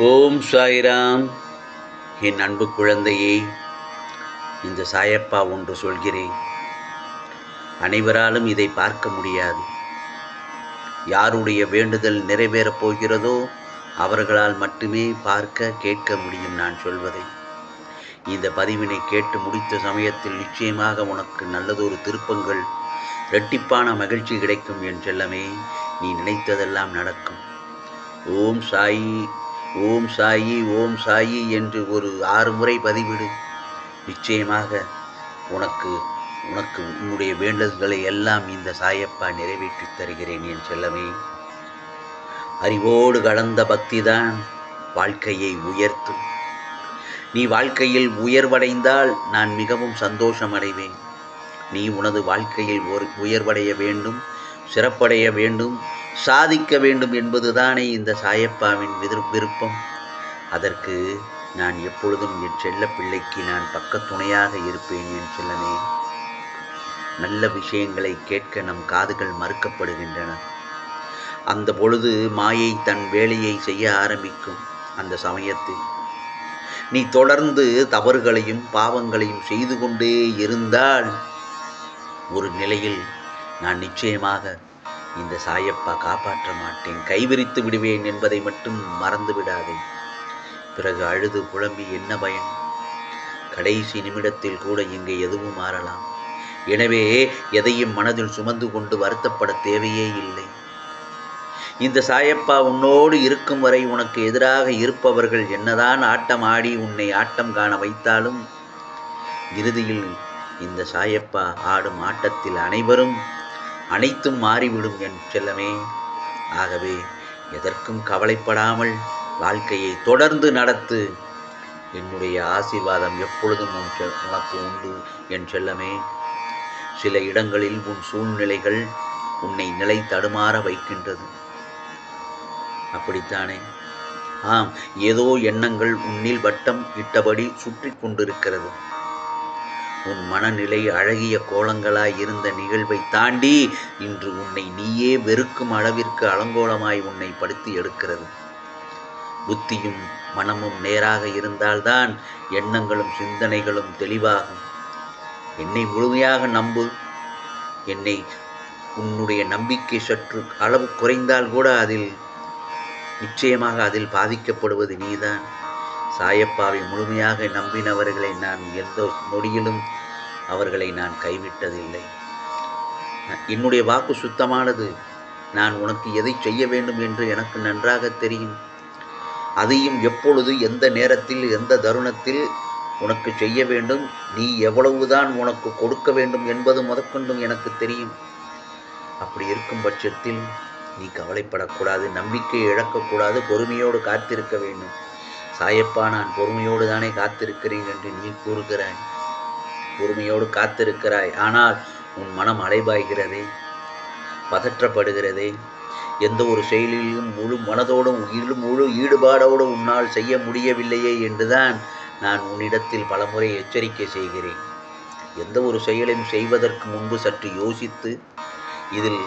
ஓம் சாய்ராம். என் அன்பு குழந்தையே, இந்த சாயப்பா ஒன்று சொல்கிறேன். அனைவராலும் இதை பார்க்க முடியாது. யாருடைய வேண்டுதல் நிறைவேறப் போகிறதோ அவர்களால் மட்டுமே பார்க்க கேட்க முடியும் நான் சொல்வதை. இந்த பதிவினை கேட்டு முடித்த சமயத்தில் நிச்சயமாக உனக்கு நல்லதொரு திருப்பங்கள், இரட்டிப்பான மகிழ்ச்சி கிடைக்கும் என் செல்லமே. நீ நினைத்ததெல்லாம் நடக்கும். ஓம் சாயி, ஓம் சாயி, ஓம் சாயி என்று ஒரு 6 முறை பதிவிடு. நிச்சயமாக உனக்கு உன்னுடைய வேண்டுதல்களை எல்லாம் இந்த சாயப்பா நிறைவேற்றித் தருகிறேன் என் செல்லமே. அறிவோடு கலந்த பக்திதான் வாழ்க்கையை உயர்த்தும். நீ வாழ்க்கையில் உயர்வடைந்தால் நான் மிகவும் சந்தோஷம் அடைவேன். நீ உனது வாழ்க்கையில் உயர்வடைய வேண்டும், சிறப்படைய வேண்டும், சாதிக்க வேண்டும் என்பதுதானே இந்த சாயப்பாவின் விருப்பம். அதற்கு நான் எப்பொழுதும் என் செல்ல பிள்ளைக்கு நான் பக்கத்துணையாக இருப்பேன் என் செல்லமே. நல்ல விஷயங்களை கேட்க நம் காதுகள் மறுக்கப்படுகின்றன. அந்த பொழுது மாயை தன் வேலையை செய்ய ஆரம்பிக்கும். அந்த சமயத்தில் நீ தொடர்ந்து தவறுகளையும் பாவங்களையும் செய்து கொண்டே இருந்தால் ஒரு நிலையில் நான் நிச்சயமாக இந்த சாயப்பா காப்பாற்ற மாட்டேன், கைவிரித்து விடுவேன் என்பதை மட்டும் மறந்து விடாதே. பிறகு அழுது புலம்பி என்ன பயன்? கடைசி நிமிடத்தில் கூட இங்கே எதுவும் மாறலாம். எனவே எதையும் மனதில் சுமந்து கொண்டு வருத்தப்பட தேவையே இல்லை. இந்த சாயப்பா உன்னோடு இருக்கும் வரை உனக்கு எதிராக இருப்பவர்கள் என்னதான் ஆட்டம் ஆடி உன்னை ஆட்டம் காண வைத்தாலும் இறுதியில் இந்த சாயப்பா ஆடும் ஆட்டத்தில் அனைத்தும் மாறிவிடும் என் செல்லமே. ஆகவே எதற்கும் கவலைப்படாமல் வாழ்க்கையை தொடர்ந்து நடத்து. என்னுடைய ஆசீர்வாதம் எப்பொழுதும் உனக்கு உண்டு என் செல்லமே. சில இடங்களில் உன் சூழ்நிலைகள் உன்னை நிலை தடுமாற வைக்கின்றது. அப்படித்தானே? ஆம், ஏதோ எண்ணங்கள் உன்னில் வட்டம் இட்டபடி சுற்றி கொண்டிருக்கிறது. உன் மனநிலை அழகிய கோலங்களாய் இருந்த நிகழ்வை தாண்டி இன்று உன்னை நீயே வெறுக்கும் அளவிற்கு அலங்கோலமாய் உன்னை படுத்தி எடுக்கிறது. புத்தியும் மனமும் நேராக இருந்தால்தான் எண்ணங்களும் சிந்தனைகளும் தெளிவாகும். என்னை முழுமையாக நம்பு. உன்னுடைய நம்பிக்கை சற்று அளவு குறைந்தால் கூட நிச்சயமாக அதில் பாதிக்கப்படுவது நீதான். சாயப்பாவை முழுமையாக நம்பினவர்களை நான் எந்த நொடியிலும் அவர்களை நான் கைவிட்டதில்லை. என்னுடைய வாக்கு சுத்தமானது. நான் உனக்கு எதை செய்ய வேண்டும் என்று எனக்கு நன்றாக தெரியும். அதையும் எப்பொழுது, எந்த நேரத்தில், எந்த தருணத்தில் உனக்கு செய்ய வேண்டும், நீ எவ்வளவுதான் உனக்கு கொடுக்க வேண்டும் என்பது முதற்கொண்டும் எனக்கு தெரியும். அப்படி இருக்கும் பட்சத்தில் நீ கவலைப்படக்கூடாது, நம்பிக்கையை இழக்கக்கூடாது, பொறுமையோடு காத்திருக்க வேண்டும். சாயப்பா, நான் பொறுமையோடு தானே காத்திருக்கிறேன் என்று நீ கூறுகிறாய். பொறுமையோடு காத்திருக்கிறாய், ஆனால் உன் மனம் அலைபாய்கிறதே, பதற்றப்படுகிறதே. எந்த ஒரு செயலிலும் முழு மனதோடும் முழு ஈடுபாடோடு உன்னால் செய்ய முடியவில்லையே என்றுதான் நான் உன்னிடத்தில் பலமுறை எச்சரிக்கை செய்கிறேன். எந்த ஒரு செயலையும் செய்வதற்கு முன்பு சற்று யோசித்து, இதில்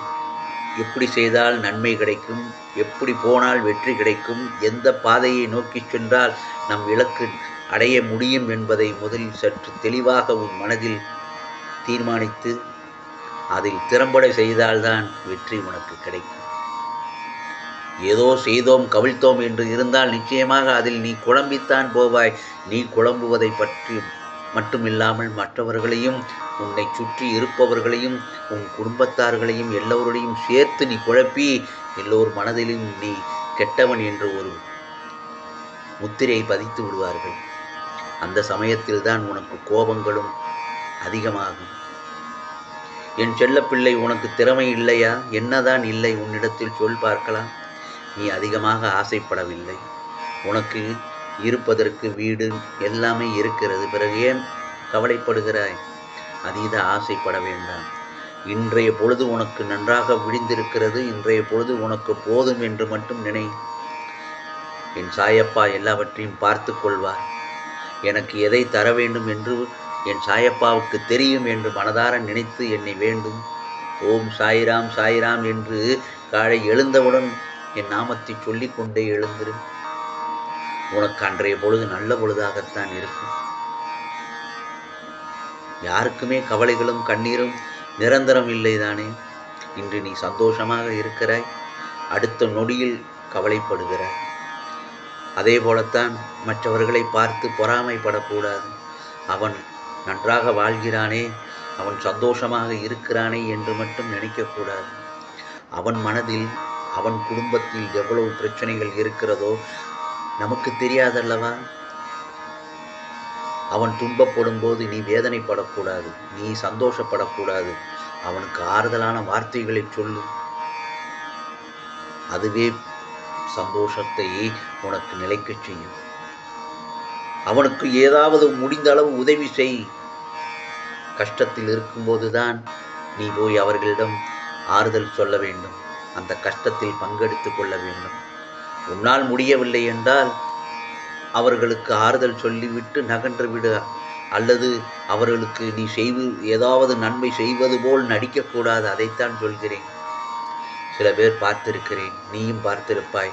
எப்படி செய்தால் நன்மை கிடைக்கும், எப்படி போனால் வெற்றி கிடைக்கும், எந்த பாதையை நோக்கி சென்றால் நம் இலக்கு அடைய முடியும் என்பதை முதலில் சற்று தெளிவாக உன் மனதில் தீர்மானித்து அதில் திறம்பட செய்தால்தான் வெற்றி உனக்கு கிடைக்கும். ஏதோ செய்தோம் கவிழ்த்தோம் என்று இருந்தால் நிச்சயமாக அதில் நீ குழம்பித்தான் போவாய். நீ குழம்புவதை பற்றி மட்டுமில்லாமல் மற்றவர்களையும், உன்னை சுற்றி இருப்பவர்களையும், உன் குடும்பத்தார்களையும் எல்லோருடையும் சேர்த்து நீ குழப்பி எல்லோர் மனதிலும் நீ கெட்டவன் என்று ஒரு முத்திரையை பதித்து விடுவார்கள். அந்த சமயத்தில் தான் உனக்கு கோபங்களும் அதிகமாகும். என் செல்லப்பிள்ளை, உனக்கு திறமை இல்லையா? என்னதான் இல்லை உன்னிடத்தில் சொல் பார்க்கலாம். நீ அதிகமாக ஆசைப்படவில்லை. உனக்கு இருப்பதற்கு வீடு எல்லாமே இருக்கிறது. பிறகு ஏன் கவலைப்படுகிறாய்? அதீத ஆசைப்பட வேண்டாம். இன்றைய பொழுது உனக்கு நன்றாக விடிந்திருக்கிறது. இன்றைய பொழுது உனக்கு போதும் என்று மட்டும் நினை. என் சாயப்பா எல்லாவற்றையும் பார்த்து கொள்வார். எனக்கு எதை தர வேண்டும் என்று என் சாயப்பாவுக்கு தெரியும் என்று மனதார நினைத்து என்னை வேண்டும். ஓம் சாய்ராம் சாய்ராம் என்று காலை எழுந்தவுடன் என் நாமத்தை சொல்லிக்கொண்டே எழுந்திரு. உனக்கு அன்றைய பொழுது நல்ல பொழுதாகத்தான் இருக்கும். யாருக்குமே கவலைகளும் கண்ணீரும் நிரந்தரம் இல்லைதானே? இன்று நீ சந்தோஷமாக இருக்கிறாய், அடுத்த நொடியில் கவலைப்படுகிறாய். அதே போலத்தான் மற்றவர்களை பார்த்து பொறாமைப்படக்கூடாது. அவன் நன்றாக வாழ்கிறானே, அவன் சந்தோஷமாக இருக்கிறானே என்று மட்டும் நினைக்கக்கூடாது. அவன் மனதில், அவன் குடும்பத்தில் எவ்வளவு பிரச்சனைகள் இருக்கிறதோ நமக்கு தெரியாதல்லவா? அவன் துன்பப்படும் போது நீ வேதனைப்படக்கூடாது, நீ சந்தோஷப்படக்கூடாது. அவனுக்கு ஆறுதலான வார்த்தைகளை சொல்லு. அதுவே சந்தோஷத்தை உனக்கு நிலைக்கச் செய்யும். அவனுக்கு ஏதாவது முடிந்த அளவு உதவி செய். கஷ்டத்தில் இருக்கும்போதுதான் நீ போய் அவர்களிடம் ஆறுதல் சொல்ல வேண்டும், அந்த கஷ்டத்தில் பங்கெடுத்து கொள்ள வேண்டும். உன்னால் முடியவில்லை என்றால் அவர்களுக்கு ஆறுதல் சொல்லிவிட்டு நகன்று விடு. அல்லது அவர்களுக்கு நீ ஏதாவது நன்மை செய்வது போல் நடிக்கக்கூடாது. அதைத்தான் சொல்கிறேன். சில பேர் பார்த்திருக்கிறேன், நீயும் பார்த்திருப்பாய்.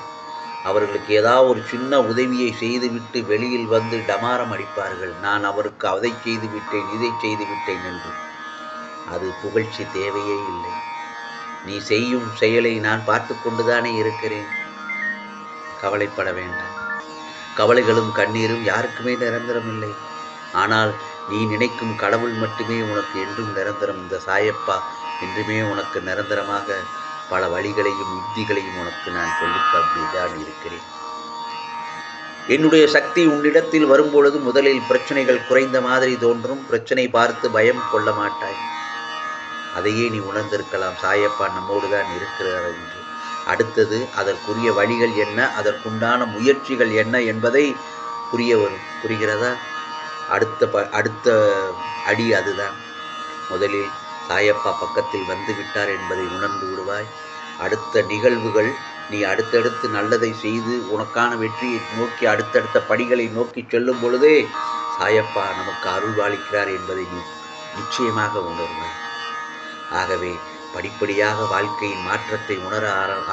அவர்களுக்கு ஏதாவது ஒரு சின்ன உதவியை செய்துவிட்டு வெளியில் வந்து டமாரம் அடிப்பார்கள். நான் அவருக்கு அதை செய்து விட்டேன், இதை செய்து விட்டேன் என்று. அது புகழ்ச்சி தேவையே இல்லை. நீ செய்யும் செயலை நான் பார்த்து கொண்டுதானே இருக்கிறேன். கவலைப்பட வேண்டாம். கவலைகளும் கண்ணீரும் யாருக்குமே நிரந்தரம் இல்லை. ஆனால் நீ நினைக்கும் கடவுள் மட்டுமே உனக்கு என்றும் நிரந்தரம். இந்த சாயப்பா என்றுமே உனக்கு நிரந்தரமாக பல வழிகளையும் யுக்திகளையும் உனக்கு நான் சொல்லித்தான் இருக்கிறேன். என்னுடைய சக்தி உன்னிடத்தில் வரும்பொழுது முதலில் பிரச்சனைகள் குறைந்த மாதிரி தோன்றும். பிரச்சனை பார்த்து பயம் கொள்ள மாட்டாய். அதையே நீ உணர்ந்திருக்கலாம், சாயப்பா நம்மோடு தான் இருக்கிறார் என்று. அடுத்தது அதற்குரிய வழிகள் என்ன, அதற்குண்டான முயற்சிகள் என்ன என்பதை புரிய வரும். புரிகிறதா? அடுத்த அடி அதுதான். முதலில் சாயப்பா பக்கத்தில் வந்து விட்டார் என்பதை உணர்ந்து விடுவாய். அடுத்த நிகழ்வுகள், நீ அடுத்தடுத்து நல்லதை செய்து உனக்கான வெற்றியை நோக்கி அடுத்தடுத்த படிகளை நோக்கி செல்லும் பொழுதே சாயப்பா நமக்கு அருள்வாளிக்கிறார் என்பதை நீ நிச்சயமாக உணர்வாய். ஆகவே படிப்படியாக வாழ்க்கையின் மாற்றத்தை உணர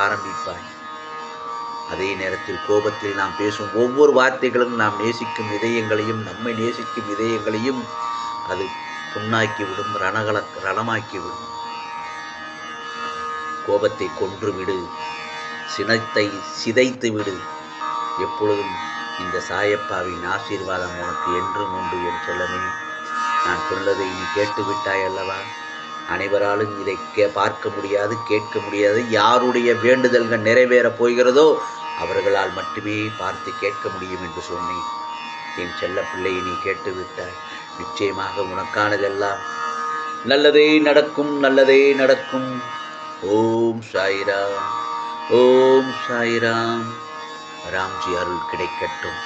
ஆரம்பிப்பாய். அதே நேரத்தில் கோபத்தில் நாம் பேசும் ஒவ்வொரு வார்த்தைகளும் நாம் நேசிக்கும் இதயங்களையும், நம்மை நேசிக்கும் இதயங்களையும் அது புண்ணாக்கிவிடும், ரணமாக்கிவிடும். கோபத்தை கொன்றுவிடு, சினத்தை சிதைத்து விடு. எப்பொழுதும் இந்த சாயப்பாவின் ஆசீர்வாதம் உனக்கு என்றும் உண்டு என் செல்லமே. நான் சொல்லதை நீ கேட்டுவிட்டாய் அல்லவா? அனைவராலும் இதை பார்க்க முடியாது, கேட்க முடியாது. யாருடைய வேண்டுதல்கள் நிறைவேறப் போகிறதோ அவர்களால் மட்டுமே பார்த்து கேட்க முடியும் என்று சொன்னேன். என் செல்ல பிள்ளையை நீ கேட்டுவிட்டாய். நிச்சயமாக உனக்கானதெல்லாம் நல்லதே நடக்கும், நல்லதே நடக்கும். ஓம் சாய்ராம், ஓம் சாய்ராம். ராம்ஜி அருள் கிடைக்கட்டும்.